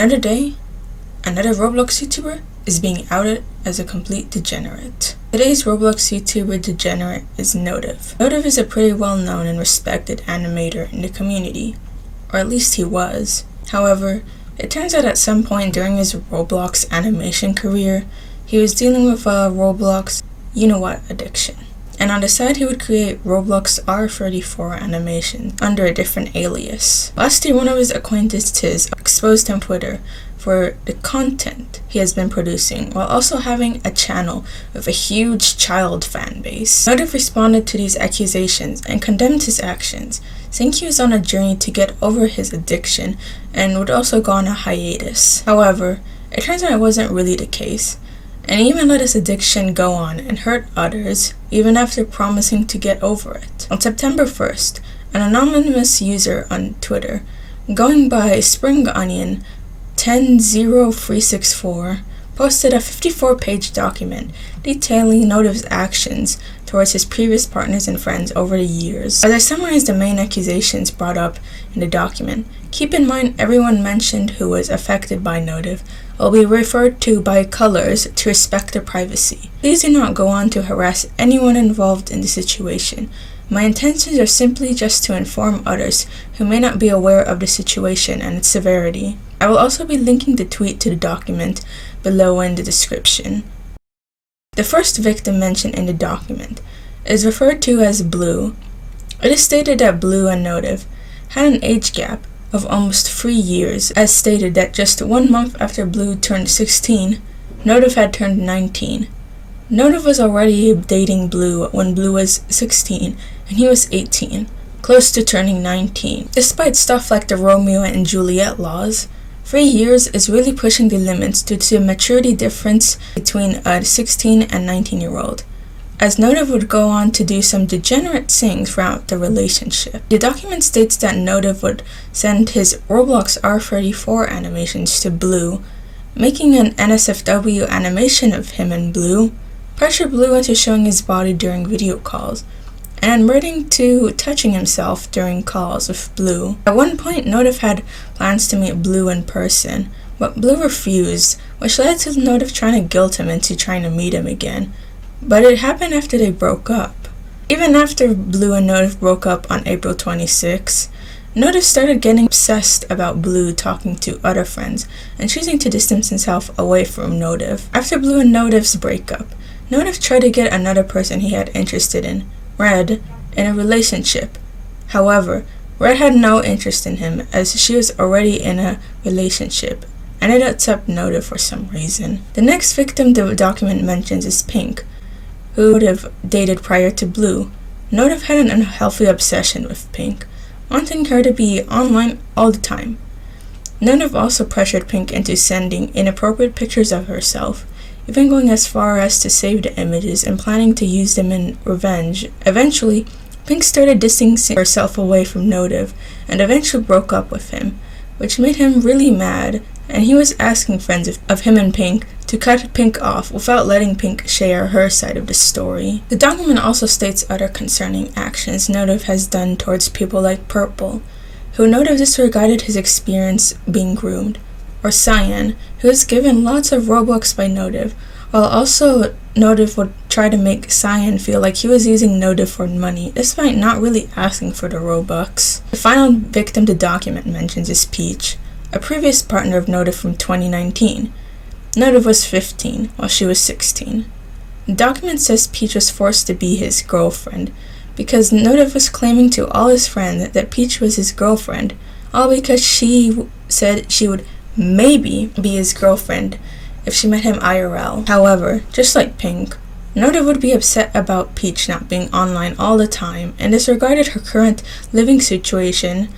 Another day, another Roblox YouTuber is being outed as a complete degenerate. Today's Roblox YouTuber degenerate is Notive. Notive is a pretty well-known and respected animator in the community, or at least he was. However, it turns out at some point during his Roblox animation career, he was dealing with a Roblox you-know-what addiction. And on the side, he would create Roblox R34 animations under a different alias. Last year, one of his acquaintances exposed him on Twitter for the content he has been producing, while also having a channel with a huge child fan base. Notive responded to these accusations and condemned his actions, saying he was on a journey to get over his addiction and would also go on a hiatus. However, it turns out it wasn't really the case, and he even let his addiction go on and hurt others, even after promising to get over it. On September 1st, an anonymous user on Twitter, going by SpringOnion 100364, posted a 54-page document detailing Notive's actions towards his previous partners and friends over the years. As I summarize the main accusations brought up in the document, keep in mind everyone mentioned who was affected by Notive will be referred to by colors to respect their privacy. Please do not go on to harass anyone involved in the situation. My intentions are simply just to inform others who may not be aware of the situation and its severity. I will also be linking the tweet to the document below in the description. The first victim mentioned in the document is referred to as Blue. It is stated that Blue and Notive had an age gap of almost 3 years, as stated that just 1 month after Blue turned 16, Notive had turned 19. Notive was already dating Blue when Blue was 16 and he was 18, close to turning 19. Despite stuff like the Romeo and Juliet laws, 3 years is really pushing the limits due to the maturity difference between a 16 and 19-year-old, as Notive would go on to do some degenerate things throughout the relationship. The document states that Notive would send his Roblox R34 animations to Blue, making an NSFW animation of him and Blue, pressure Blue into showing his body during video calls, and admitting to touching himself during calls with Blue. At one point, Notive had plans to meet Blue in person, but Blue refused, which led to Notive trying to guilt him into trying to meet him again. But it happened after they broke up. Even after Blue and Notive broke up on April 26, Notive started getting obsessed about Blue talking to other friends and choosing to distance himself away from Notive. After Blue and Notive's breakup, Notive tried to get another person he had interested in, Red, in a relationship. However, Red had no interest in him as she was already in a relationship and it upset Notive for some reason. The next victim the document mentions is Pink, who Notive dated prior to Blue. Notive had an unhealthy obsession with Pink, wanting her to be online all the time. Notive also pressured Pink into sending inappropriate pictures of herself, even going as far as to save the images and planning to use them in revenge. Eventually, Pink started distancing herself away from Notive and eventually broke up with him, which made him really mad, and he was asking friends of him and Pink to cut Pink off without letting Pink share her side of the story. The document also states other concerning actions Notive has done towards people like Purple, who Notive disregarded his experience being groomed, or Cyan, who was given lots of Robux by Notive, while also Notive would try to make Cyan feel like he was using Notive for money, despite not really asking for the Robux. The final victim the document mentions is Peach, a previous partner of Notive from 2019. Notive was 15, while she was 16. The document says Peach was forced to be his girlfriend, because Notive was claiming to all his friends that Peach was his girlfriend, all because she said she would maybe be his girlfriend if she met him IRL. However, just like Pink, Notive would be upset about Peach not being online all the time and disregarded her current living situation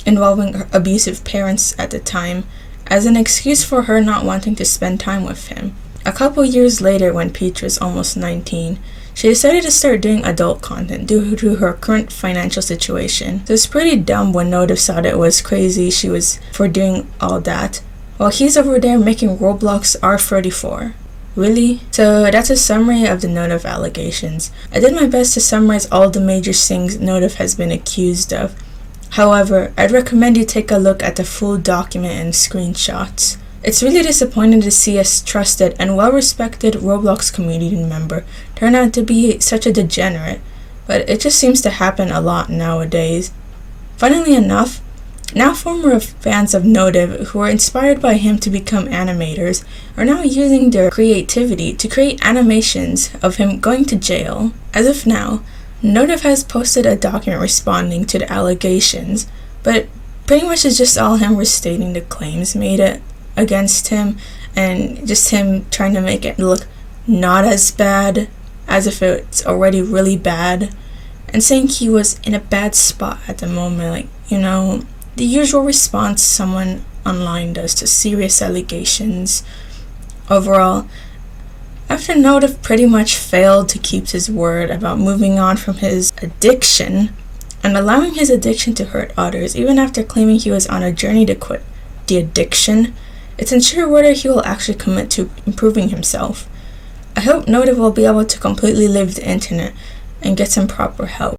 involving her abusive parents at the time as an excuse for her not wanting to spend time with him. A couple years later, when Peach was almost 19, she decided to start doing adult content due to her current financial situation. So it's pretty dumb when Notive saw that it was crazy she was for doing all that, while he's over there making Roblox R34. Really? So that's a summary of the Notive allegations. I did my best to summarize all the major things Notive has been accused of. However, I'd recommend you take a look at the full document and screenshots. It's really disappointing to see a trusted and well-respected Roblox community member turn out to be such a degenerate, but it just seems to happen a lot nowadays. Funnily enough, now former fans of Notive who were inspired by him to become animators are now using their creativity to create animations of him going to jail. As of now, Notive has posted a document responding to the allegations, but pretty much it's just all him restating the claims made against him and just him trying to make it look not as bad as if it's already really bad, and saying he was in a bad spot at the moment, like, you know, the usual response someone online does to serious allegations. Overall, after Notive pretty much failed to keep his word about moving on from his addiction and allowing his addiction to hurt others, even after claiming he was on a journey to quit the addiction, it's unsure whether he will actually commit to improving himself. I hope Notive will be able to completely leave the internet and get some proper help.